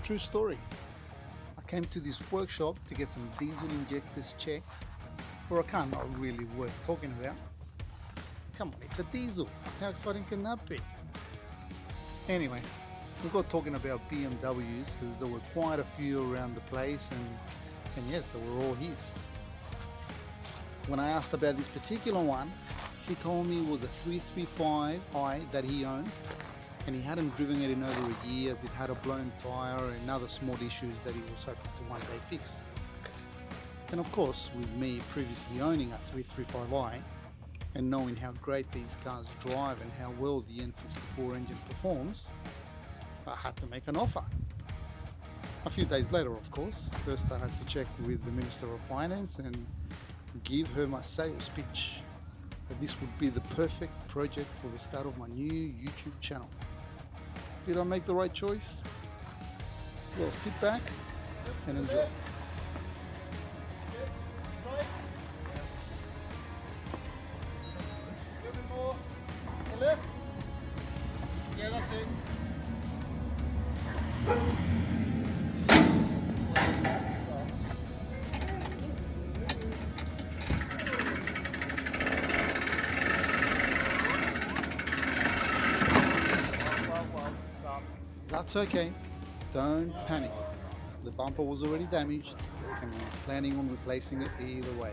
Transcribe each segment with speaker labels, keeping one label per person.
Speaker 1: true story. I came to this workshop to get some diesel injectors checked for a car not really worth talking about. Come on, it's a diesel. How exciting can that be? Anyways, we got talking about BMWs as there were quite a few around the place and yes, they were all his. When I asked about this particular one, he told me it was a 335i that he owned and he hadn't driven it in over a year as it had a blown tyre and other small issues that he was hoping to one day fix. And of course, with me previously owning a 335i and knowing how great these cars drive and how well the N54 engine performs, I had to make an offer. A few days later, of course, first I had to check with the Minister of Finance and give her my sales pitch that this would be the perfect project for the start of my new YouTube channel. Did I make the right choice? Well, sit back and enjoy. Left? Yeah, that's it. That's okay. Don't panic. The bumper was already damaged and we're planning on replacing it either way.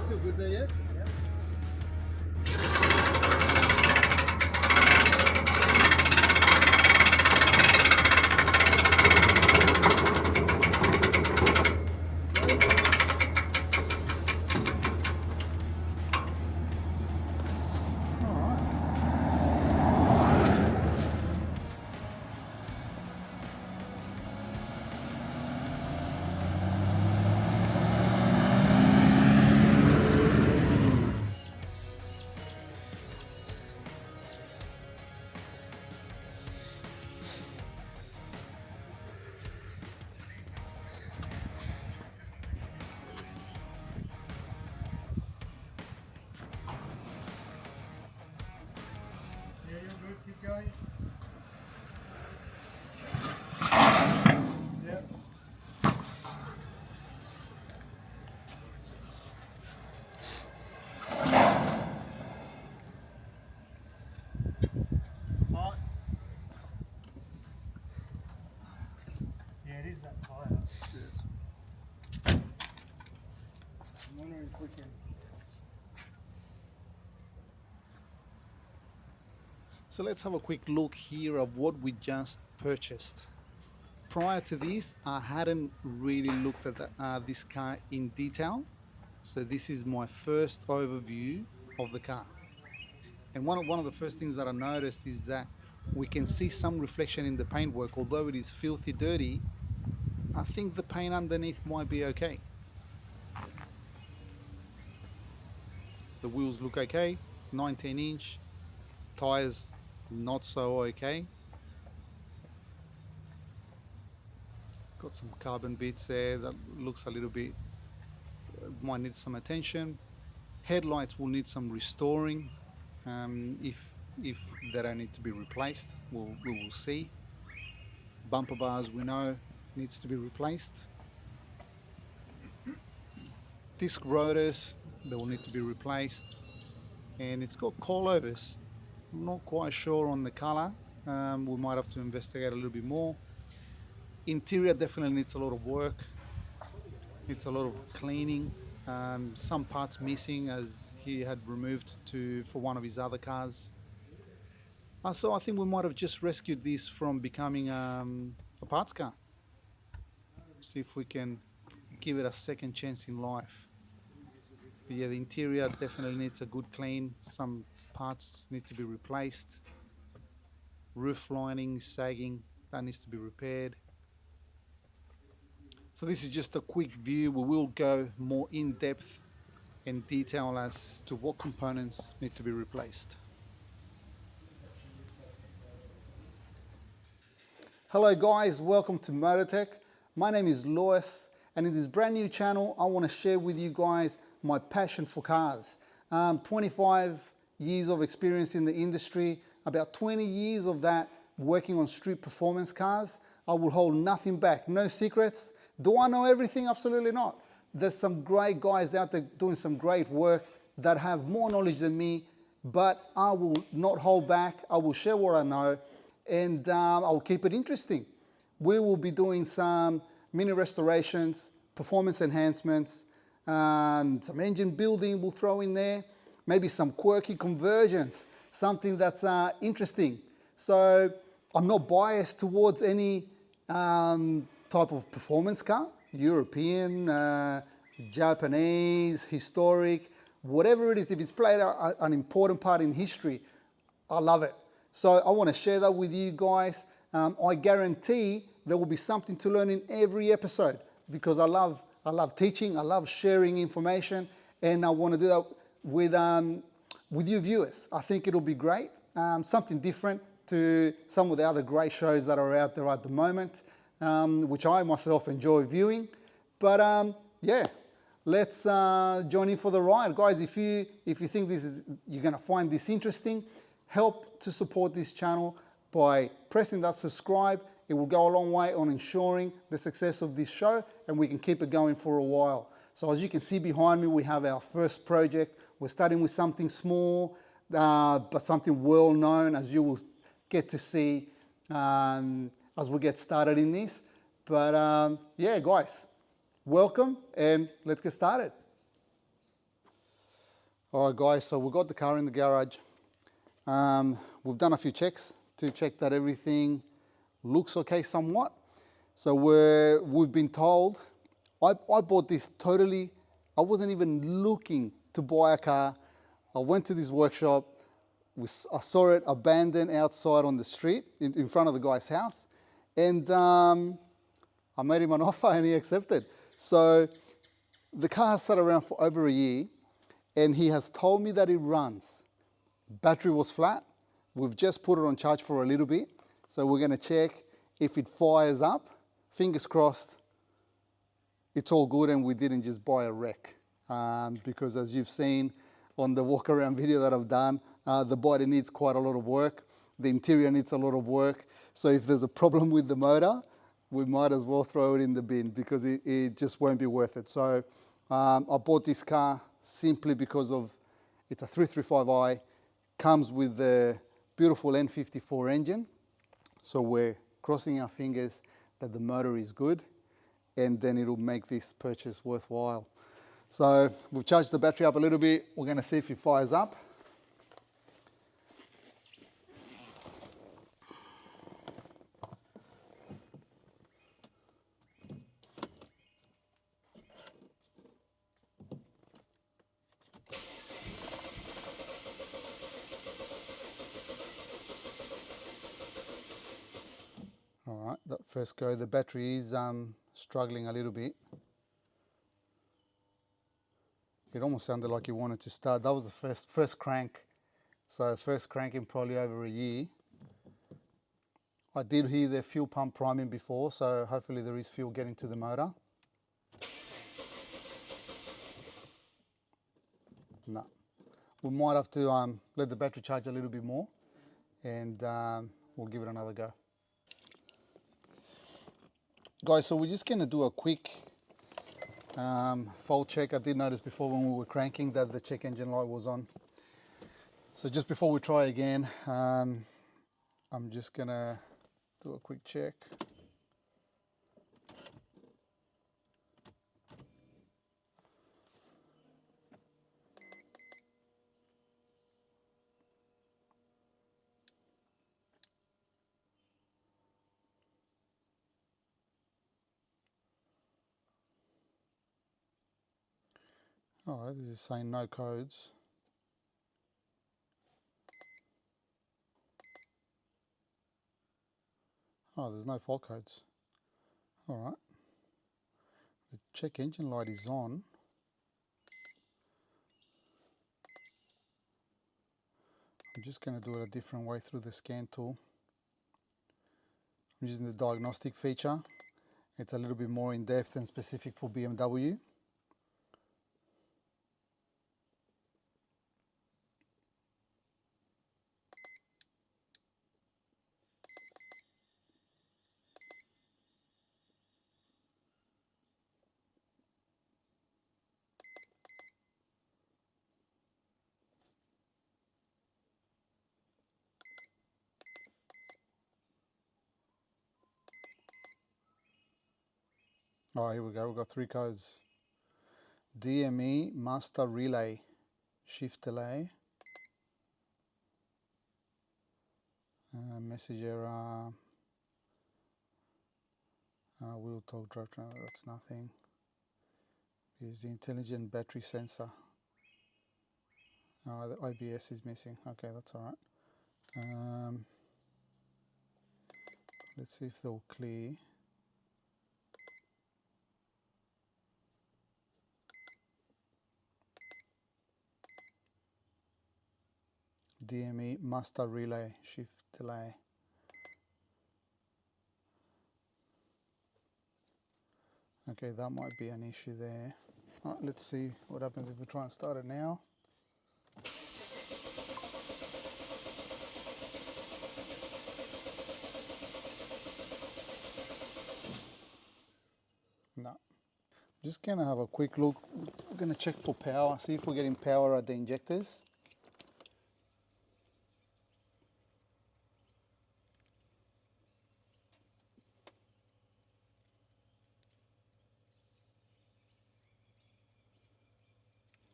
Speaker 1: Still good there, yeah?
Speaker 2: Yeah, you're good, keep going. Yeah.
Speaker 1: Alright.
Speaker 2: Yeah, it is that tyre. I'm wondering if we can.
Speaker 1: So let's have a quick look here of what we just purchased. Prior to this, I hadn't really looked at this car in detail. So this is my first overview of the car. And one of the first things that I noticed is that we can see some reflection in the paintwork. Although it is filthy dirty, I think the paint underneath might be okay. The wheels look okay, 19-inch, tires not so okay. Got some carbon bits there that looks a little bit, might need some attention. Headlights will need some restoring. If they don't need to be replaced, we will see. Bumper bars, we know, needs to be replaced. Disc rotors, they will need to be replaced. And it's got coilovers. I'm not quite sure on the color. We might have to investigate a little bit more. Interior definitely needs a lot of work. It's a lot of cleaning. Some parts missing as he had removed for one of his other cars. So I think we might have just rescued this from becoming a parts car. See if we can give it a second chance in life. But yeah, the interior definitely needs a good clean. Some parts need to be replaced. Roof lining is sagging, that needs to be repaired. So this is just a quick view. We will go more in depth and detail as to what components need to be replaced. Hello guys, welcome to MotorTech. My name is Lewis, and in this brand new channel I want to share with you guys my passion for cars. 25 years of experience in the industry, about 20 years of that working on street performance cars. I will hold nothing back, no secrets. Do I know everything? Absolutely not. There's some great guys out there doing some great work that have more knowledge than me, but I will not hold back. I will share what I know, and I'll keep it interesting. We will be doing some mini restorations, performance enhancements, some engine building we'll throw in there, maybe some quirky conversions, something that's interesting. So I'm not biased towards any type of performance car, European, Japanese, historic, whatever it is. If it's played an important part in history, I love it. So I want to share that with you guys. I guarantee there will be something to learn in every episode, because I love teaching, I love sharing information, and I want to do that with you viewers. I think it'll be great, something different to some of the other great shows that are out there at the moment, which I myself enjoy viewing. But yeah, let's join in for the ride, guys. If you think you're going to find this interesting, help to support this channel by pressing that subscribe. It will go a long way on ensuring the success of this show, and we can keep it going for a while. So as you can see behind me, we have our first project. We're starting with something small, but something well known, as you will get to see as we get started in this. But yeah, guys, welcome, and let's get started. All right, guys, so we've got the car in the garage. We've done a few checks to check that everything looks okay somewhat. So we've been told, I bought this totally, I wasn't even looking to buy a car. I went to this workshop, I saw it abandoned outside on the street in front of the guy's house, and I made him an offer and he accepted. So the car has sat around for over a year, and he has told me that it runs. Battery was flat. We've just put it on charge for a little bit. So we're going to check if it fires up. Fingers crossed it's all good and we didn't just buy a wreck. Because as you've seen on the walk around video that I've done, the body needs quite a lot of work. The interior needs a lot of work. So if there's a problem with the motor, we might as well throw it in the bin, because it just won't be worth it. So I bought this car simply because of, it's a 335i, comes with the beautiful N54 engine. So we're crossing our fingers that the motor is good, and then it'll make this purchase worthwhile. So we've charged the battery up a little bit. We're going to see if it fires up. All right, that first go, the battery is struggling a little bit. It almost sounded like you wanted to start. That was the first crank. So first crank in probably over a year. I did hear the fuel pump priming before, so hopefully there is fuel getting to the motor. No. We might have to let the battery charge a little bit more, and we'll give it another go. Guys, so we're just going to do a quick fault check. I did notice before when we were cranking that the check engine light was on. So just before we try again, I'm just going to do a quick check. Alright, this is saying no codes. Oh, there's no fault codes. Alright. The check engine light is on. I'm just going to do it a different way through the scan tool. I'm using the diagnostic feature. It's a little bit more in depth and specific for BMW. Oh, here we go. We've got 3 codes. DME master relay, shift delay, message error, wheel torque drivetrain, that's nothing. Use the intelligent battery sensor. Oh, the IBS is missing. Okay, that's all right. Let's see if they'll clear. DME master relay, shift delay. Okay, that might be an issue there. All right, let's see what happens if we try and start it now. No. Just gonna have a quick look. We're gonna check for power, see if we're getting power at the injectors.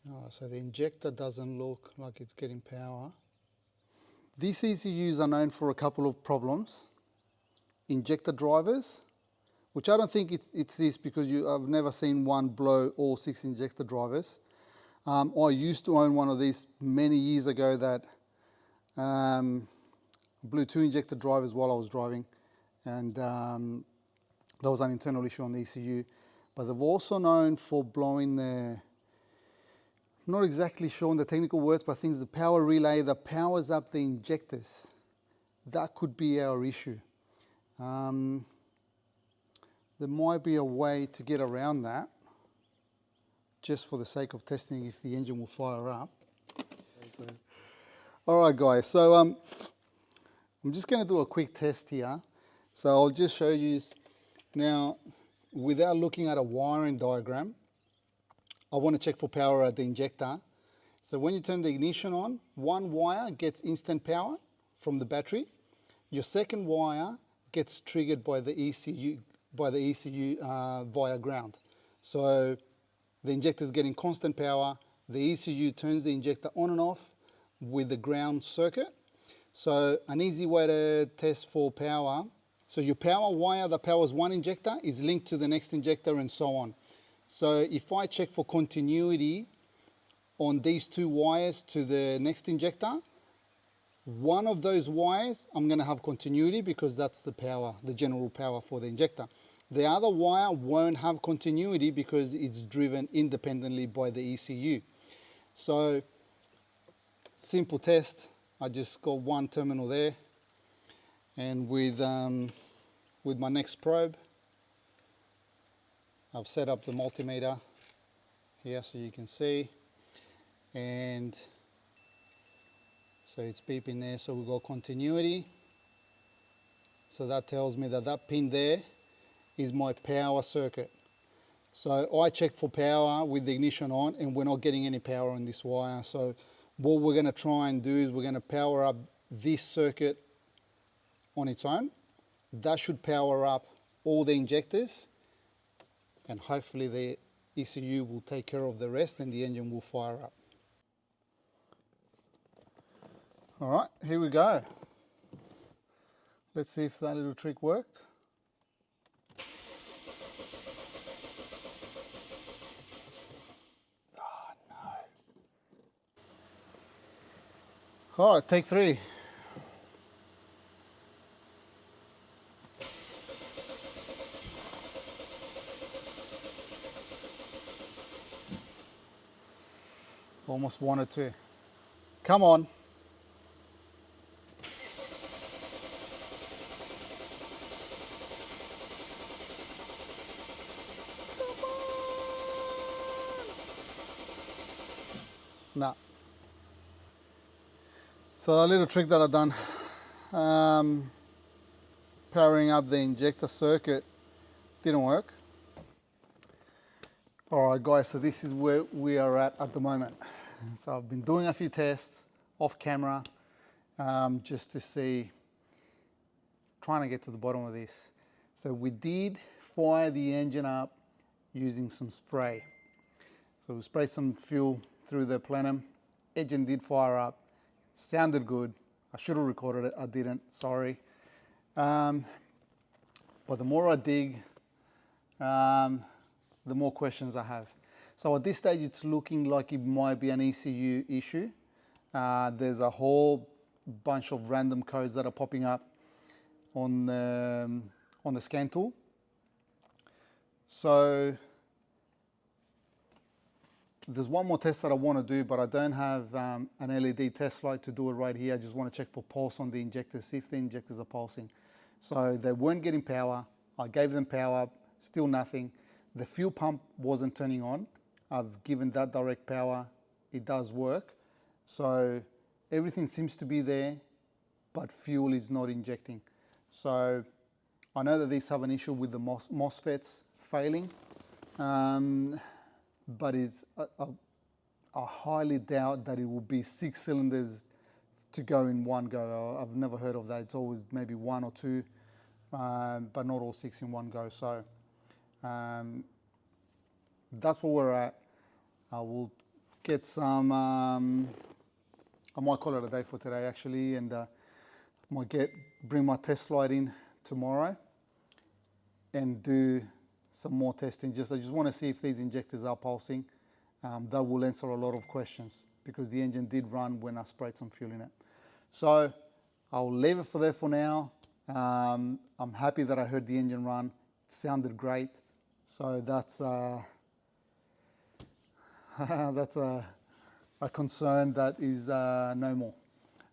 Speaker 1: Oh, so the injector doesn't look like it's getting power. These ECUs are known for a couple of problems. Injector drivers, which I don't think it's this, because I've never seen one blow all 6 injector drivers. I used to own one of these many years ago that blew 2 injector drivers while I was driving, and there was an internal issue on the ECU. But they're also known for blowing the, I'm not exactly sure on the technical words, but I think it's the power relay that powers up the injectors. That could be our issue. There might be a way to get around that, just for the sake of testing if the engine will fire up. All right, guys, so I'm just going to do a quick test here. So I'll just show you now, without looking at a wiring diagram. I want to check for power at the injector. So when you turn the ignition on, one wire gets instant power from the battery. Your second wire gets triggered by the ECU via ground. So the injector is getting constant power. The ECU turns the injector on and off with the ground circuit. So an easy way to test for power, so your power wire that powers one injector is linked to the next injector and so on. So if I check for continuity on these 2 wires to the next injector, one of those wires I'm going to have continuity because that's the power, the general power for the injector. The other wire won't have continuity because it's driven independently by the ECU. So simple test, I just got one terminal there, and with my next probe, I've set up the multimeter here so you can see, and so it's beeping there, so we've got continuity. So that tells me that that pin there is my power circuit. So I checked for power with the ignition on, and we're not getting any power on this wire. So what we're going to try and do is we're going to power up this circuit on its own. That should power up all the injectors, and hopefully the ECU will take care of the rest and the engine will fire up. All right, here we go. Let's see if that little trick worked. Ah, All right, take 3. Almost wanted to. Come on. No. So a little trick that I've done, powering up the injector circuit didn't work. All right guys, so this is where we are at the moment. So I've been doing a few tests off camera, just to see, trying to get to the bottom of this. So we did fire the engine up using some spray. So we sprayed some fuel through the plenum. Engine did fire up, sounded good. I should have recorded it, I didn't, sorry. But the more I dig, the more questions I have. So at this stage, it's looking like it might be an ECU issue. There's a whole bunch of random codes that are popping up on the scan tool. So there's one more test that I want to do, but I don't have an LED test light to do it right here. I just want to check for pulse on the injectors, see if the injectors are pulsing. So they weren't getting power. I gave them power, still nothing. The fuel pump wasn't turning on. I've given that direct power. It does work. So everything seems to be there, but fuel is not injecting. So I know that these have an issue with the MOSFETs failing. But I highly doubt that it will be 6 cylinders to go in one go. I've never heard of that. It's always maybe 1 or 2, but not all 6 in one go. So that's where we're at. I will get some, I might call it a day for today actually, and I might bring my test light in tomorrow and do some more testing. I just want to see if these injectors are pulsing. That will answer a lot of questions because the engine did run when I sprayed some fuel in it. So I'll leave it there for now. I'm happy that I heard the engine run. It sounded great. So that's that's a concern that is no more.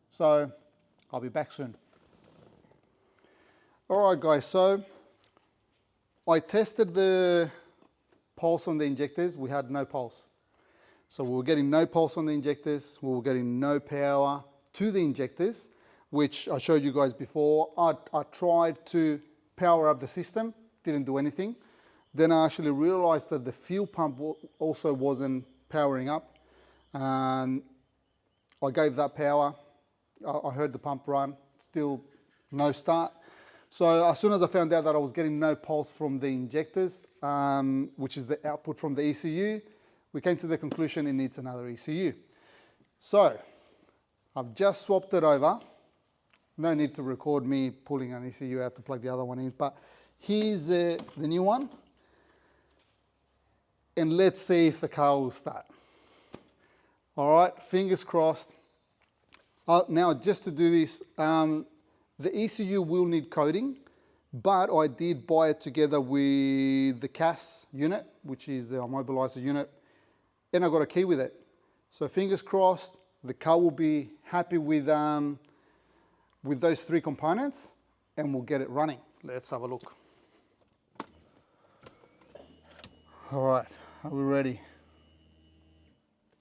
Speaker 1: So I'll be back soon. All right guys, so I tested the pulse on the injectors. We had no pulse. So we were getting no pulse on the injectors. We were getting no power to the injectors, which I showed you guys before. I tried to power up the system, didn't do anything. Then I actually realized that the fuel pump also wasn't powering up. I gave that power. I heard the pump run, still no start. So as soon as I found out that I was getting no pulse from the injectors, which is the output from the ECU, we came to the conclusion it needs another ECU. So I've just swapped it over. No need to record me pulling an ECU out to plug the other one in, but here's the new one. And let's see if the car will start. All right, fingers crossed. Now just to do this, the ECU will need coating, but I did buy it together with the CAS unit, which is the immobilizer unit, and I got a key with it. So fingers crossed, the car will be happy with those 3 components, and we'll get it running. Let's have a look. All right, are we ready?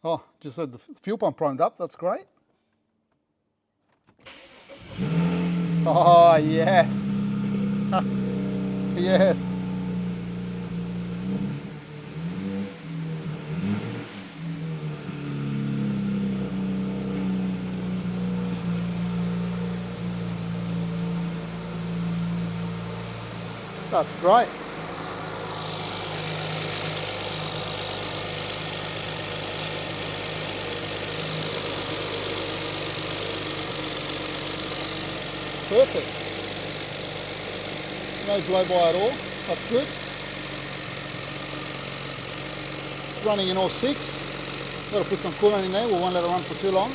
Speaker 1: Oh, just had the fuel pump primed up, that's great. Oh, yes. Yes. That's great. Perfect. No blow-by at all. That's good. It's running in all 6. Got to put some coolant in there. We won't let it run for too long.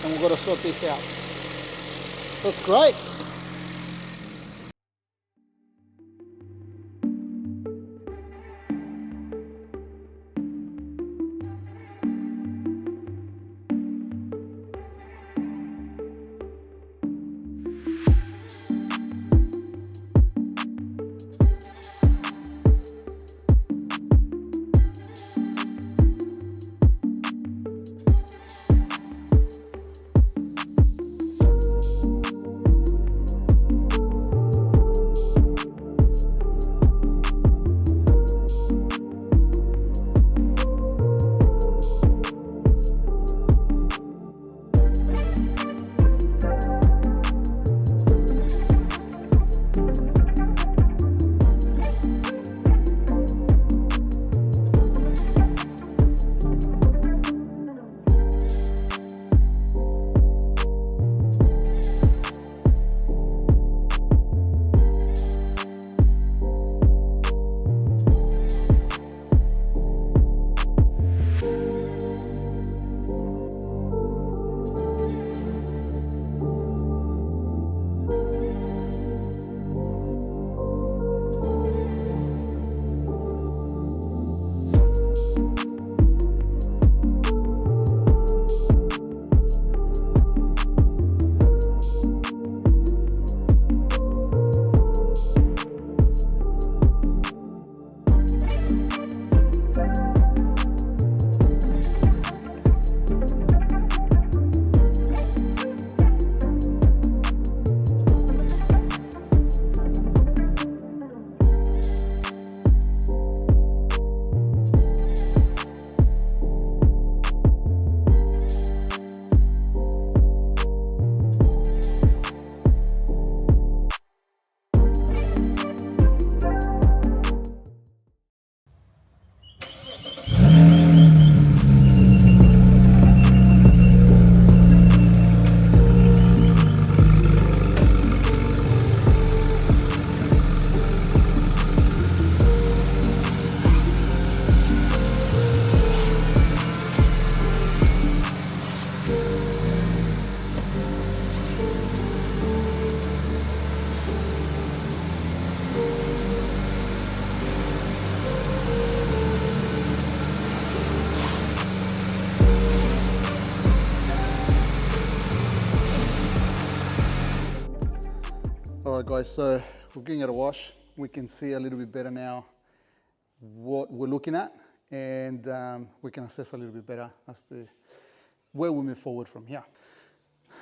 Speaker 1: and we've got to sort this out. That's great. Alright guys, so we're giving it a wash. We can see a little bit better now what we're looking at, and we can assess a little bit better as to where we move forward from here.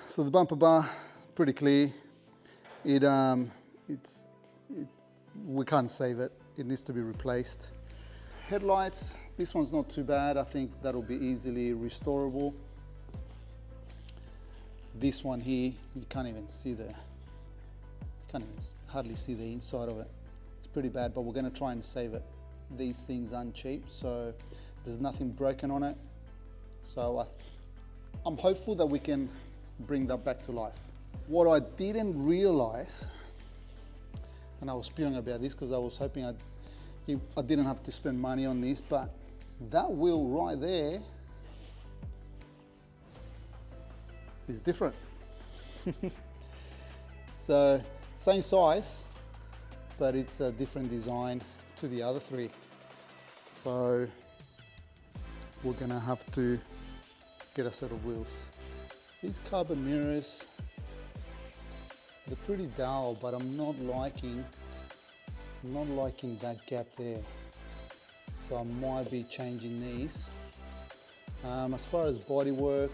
Speaker 1: So the bumper bar, pretty clear. We can't save it. It needs to be replaced. Headlights, this one's not too bad. I think that'll be easily restorable. This one here, you can't even see hardly see the inside of it. It's pretty bad, but we're going to try and save it. These things aren't cheap, so there's nothing broken on it. So I'm hopeful that we can bring that back to life. What I didn't realize, and I was spewing about this because I was hoping I didn't have to spend money on this, but that wheel right there is different. So same size, but it's a different design to the other three. So we're gonna have to get a set of wheels. These carbon mirrors, they're pretty dull, but I'm not liking that gap there. So I might be changing these. As far as body work,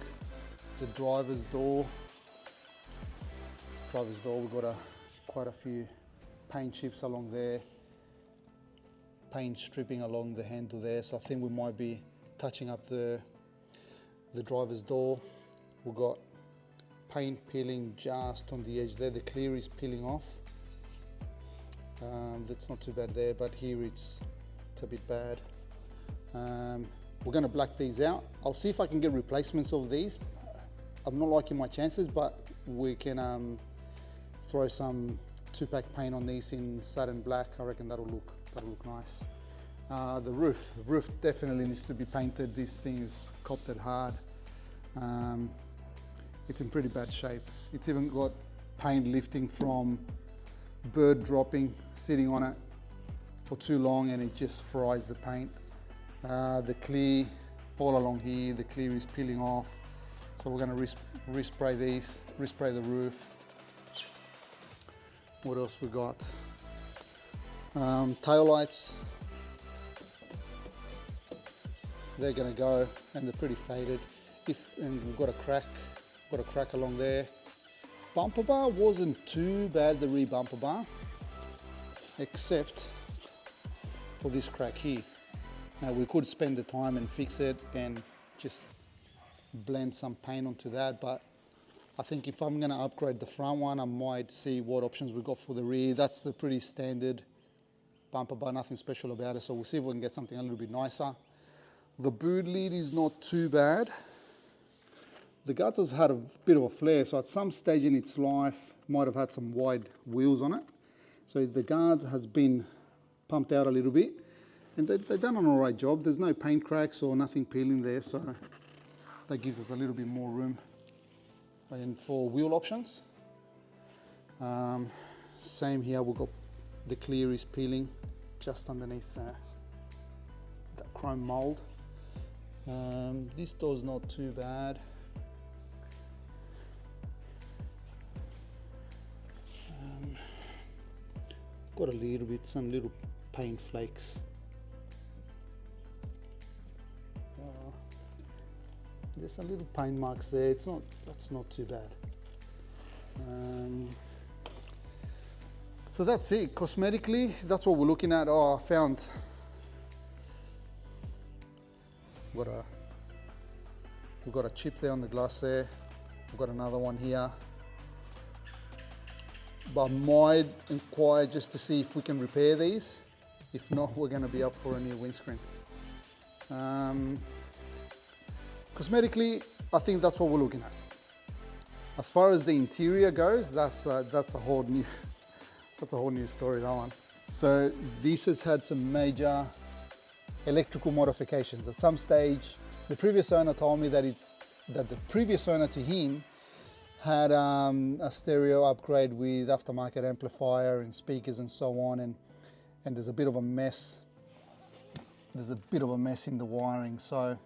Speaker 1: the driver's door, we've got quite a few paint chips along there, paint stripping along the handle there, so I think we might be touching up the driver's door. We've got paint peeling just on the edge there, the clear is peeling off. That's not too bad there, but here it's a bit bad. We're going to black these out. I'll see if I can get replacements of these. I'm not liking my chances, but we can throw some 2-pack paint on these in satin black. I reckon that'll look nice. The roof definitely needs to be painted. This thing is copped it hard. it's in pretty bad shape. It's even got paint lifting from bird dropping, sitting on it for too long, and it just fries the paint. The clear all along here, the clear is peeling off. So we're gonna respray these, respray the roof. What else we got? Tail lights. They're gonna go, and they're pretty faded. And we've got a crack along there. Bumper bar wasn't too bad, the rear bumper bar, except for this crack here. Now we could spend the time and fix it and just blend some paint onto that, but I think if I'm gonna upgrade the front one, I might see what options we got for the rear. That's the pretty standard bumper bar, nothing special about it. So we'll see if we can get something a little bit nicer. The boot lid is not too bad. The guards have had a bit of a flare, so at some stage in its life, might have had some wide wheels on it. So the guard has been pumped out a little bit, and they've done an alright job. There's no paint cracks or nothing peeling there, so that gives us a little bit more room. And for wheel options, same here, we've got the clear is peeling just underneath that chrome mold. This door's not too bad. Got a little bit, some little paint flakes. There's some little paint marks there. That's not too bad. So that's it. Cosmetically, that's what we're looking at. Oh, I found we've got a chip there on the glass there. We've got another one here. But I might inquire just to see if we can repair these. If not, we're going to be up for a new windscreen. Cosmetically, I think that's what we're looking at. As far as the interior goes, that's a whole new story, that one. So this has had some major electrical modifications. At some stage, the previous owner told me that the previous owner to him had a stereo upgrade with aftermarket amplifier and speakers and so on, and there's a bit of a mess. There's a bit of a mess in the wiring, so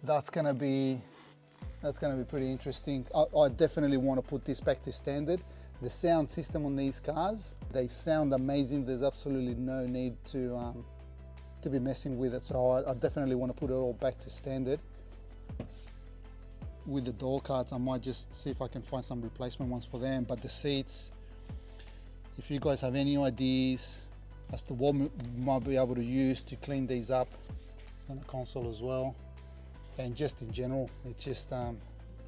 Speaker 1: that's gonna be pretty interesting. I definitely want to put this back to standard. The sound system on these cars, they sound amazing. There's absolutely no need to be messing with it. So I definitely want to put it all back to standard. With the door cards, I might just see if I can find some replacement ones for them. But the seats, if you guys have any ideas as to what we might be able to use to clean these up, center console as well, and just in general, it's just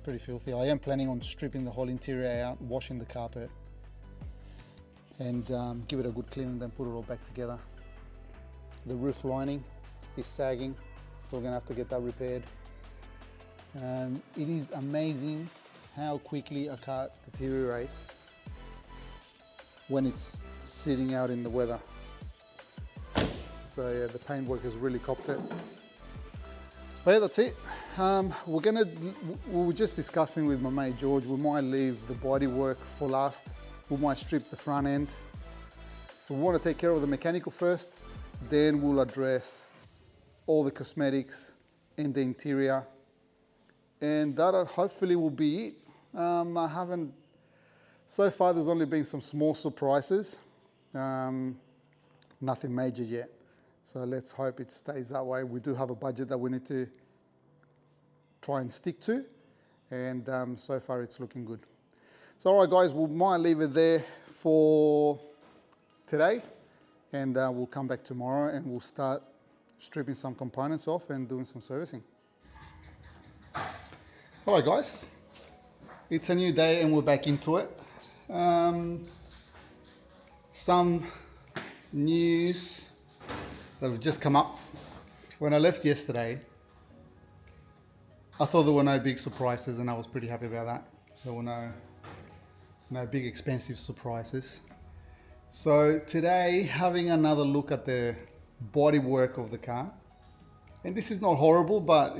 Speaker 1: pretty filthy. I am planning on stripping the whole interior out, washing the carpet, and give it a good clean and then put it all back together. The roof lining is sagging, so we're gonna have to get that repaired. It is amazing how quickly a car deteriorates when it's sitting out in the weather. So yeah, the paintwork has really copped it. But yeah, that's it. We were just discussing with my mate George, we might leave the body work for last. We might strip the front end. So we want to take care of the mechanical first, then we'll address all the cosmetics in the interior. And that hopefully will be it. So far there's only been some small surprises. Nothing major yet. So let's hope it stays that way. We do have a budget that we need to try and stick to. And so far it's looking good. So all right guys, we might leave it there for today. And we'll come back tomorrow and we'll start stripping some components off and doing some servicing. All right guys, it's a new day and we're back into it. Some news that have just come up. When I left yesterday, I thought there were no big surprises and I was pretty happy about that. There were no big expensive surprises. So today, having another look at the bodywork of the car, and this is not horrible, but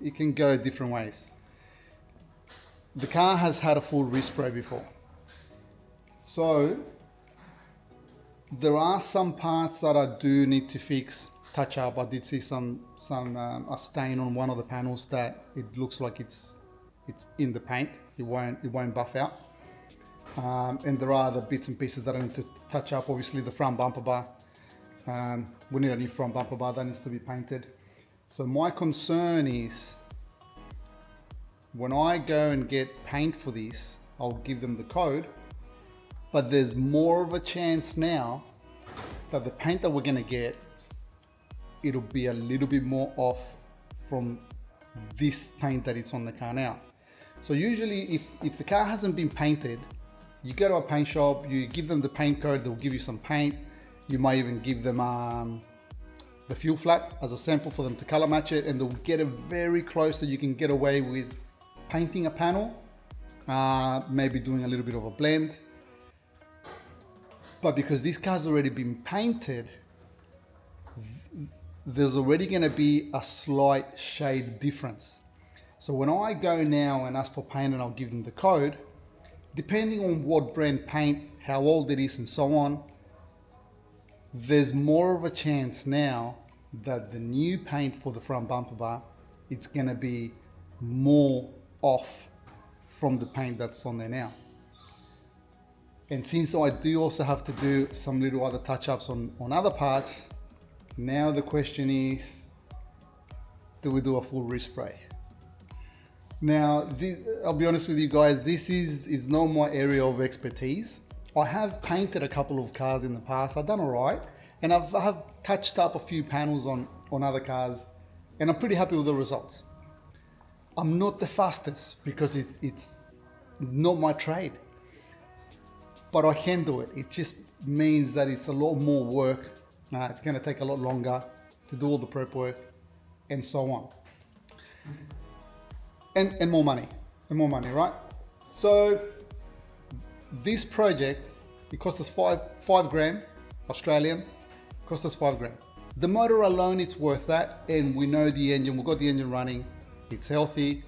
Speaker 1: it can go different ways. the car has had a full respray before. So there are some parts that I do need to fix, touch up. I did see a stain on one of the panels that it looks like it's in the paint. It won't buff out. And there are other bits and pieces that I need to touch up. Obviously the front bumper bar. We need a new front bumper bar that needs to be painted. So my concern is when I go and get paint for this, I'll give them the code, but there's more of a chance now that the paint that we're gonna get, it'll be a little bit more off from this paint that it's on the car now. So usually if the car hasn't been painted, you go to a paint shop, you give them the paint code, they'll give you some paint. You might even give them the fuel flap as a sample for them to color match it, and they'll get it very close so you can get away with painting a panel, maybe doing a little bit of a blend. But because this car's already been painted, there's already going to be a slight shade difference. So when I go now and ask for paint and I'll give them the code, depending on what brand paint, how old it is and so on, there's more of a chance now that the new paint for the front bumper bar, it's going to be more off from the paint that's on there now. And since I do also have to do some little other touch-ups on other parts, now the question is, do we do a full respray? Now, I'll be honest with you guys, this is not my area of expertise. I have painted a couple of cars in the past. I've done all right, and I have touched up a few panels on other cars, and I'm pretty happy with the results. I'm not the fastest because it's not my trade, but I can do it. It just means that it's a lot more work. It's going to take a lot longer to do all the prep work and so on. And more money, right? So this project, it cost us five grand Australian, cost us 5 grand. The motor alone, it's worth that. And we know the engine, we've got the engine running, it's healthy.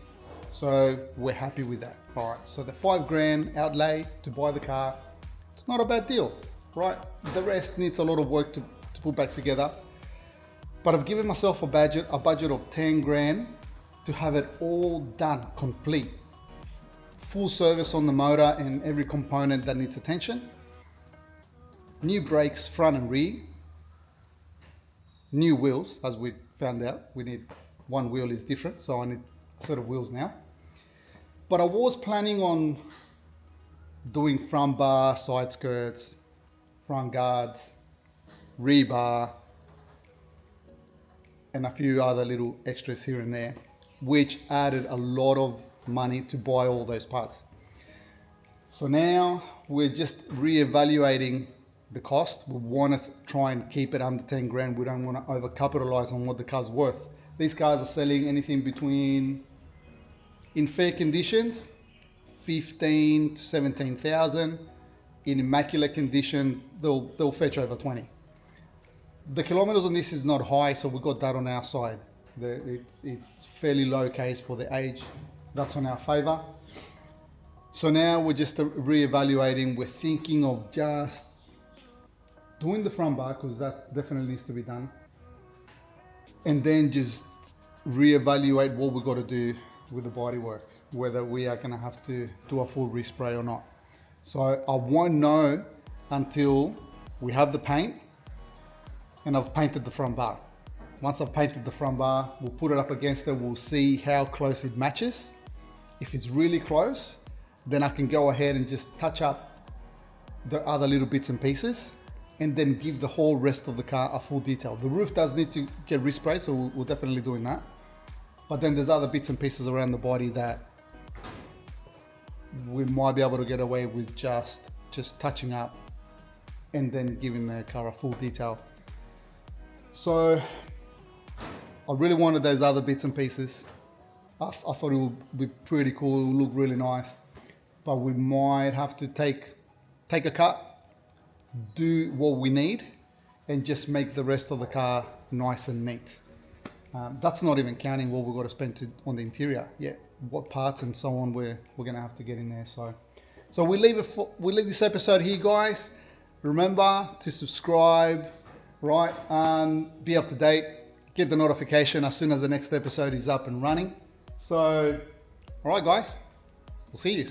Speaker 1: So we're happy with that. All right, so the 5 grand outlay to buy the car, it's not a bad deal, right? The rest needs a lot of work to put back together. But I've given myself a budget of 10 grand to have it all done, complete. Full service on the motor and every component that needs attention. New brakes, front and rear. New wheels, as we found out. We need one wheel is different, so I need a set of wheels now. But I was planning on doing front bar, side skirts, front guards, rear bar, and a few other little extras here and there, which added a lot of money to buy all those parts. So now we're just re-evaluating the cost. We want to try and keep it under 10 grand. We don't want to overcapitalize on what the car's worth. These cars are selling anything between, in fair conditions, 15 to 17,000. In immaculate condition, they'll fetch over 20. The kilometers on this is not high, so we've got that on our side. It's fairly low case for the age. That's on our favor. So now we're just re-evaluating. We're thinking of just doing the front bar, because that definitely needs to be done. And then just re-evaluate what we've got to do with the bodywork, whether we are going to have to do a full respray or not. So I won't know until we have the paint and I've painted the front bar. Once I've painted the front bar, we'll put it up against it. We'll see how close it matches. If it's really close, then I can go ahead and just touch up the other little bits and pieces and then give the whole rest of the car a full detail. The roof does need to get resprayed, so we're definitely doing that. But then there's other bits and pieces around the body that we might be able to get away with just touching up and then giving the car a full detail. So I really wanted those other bits and pieces. I thought it would be pretty cool, it would look really nice, but we might have to take a cut, do what we need, and just make the rest of the car nice and neat. That's not even counting what we've got to spend on the interior. Yeah, what parts and so on we're going to have to get in there. So we leave this episode here, guys. Remember to subscribe, right? Be up to date. Get the notification as soon as the next episode is up and running. So, all right, guys. We'll see you.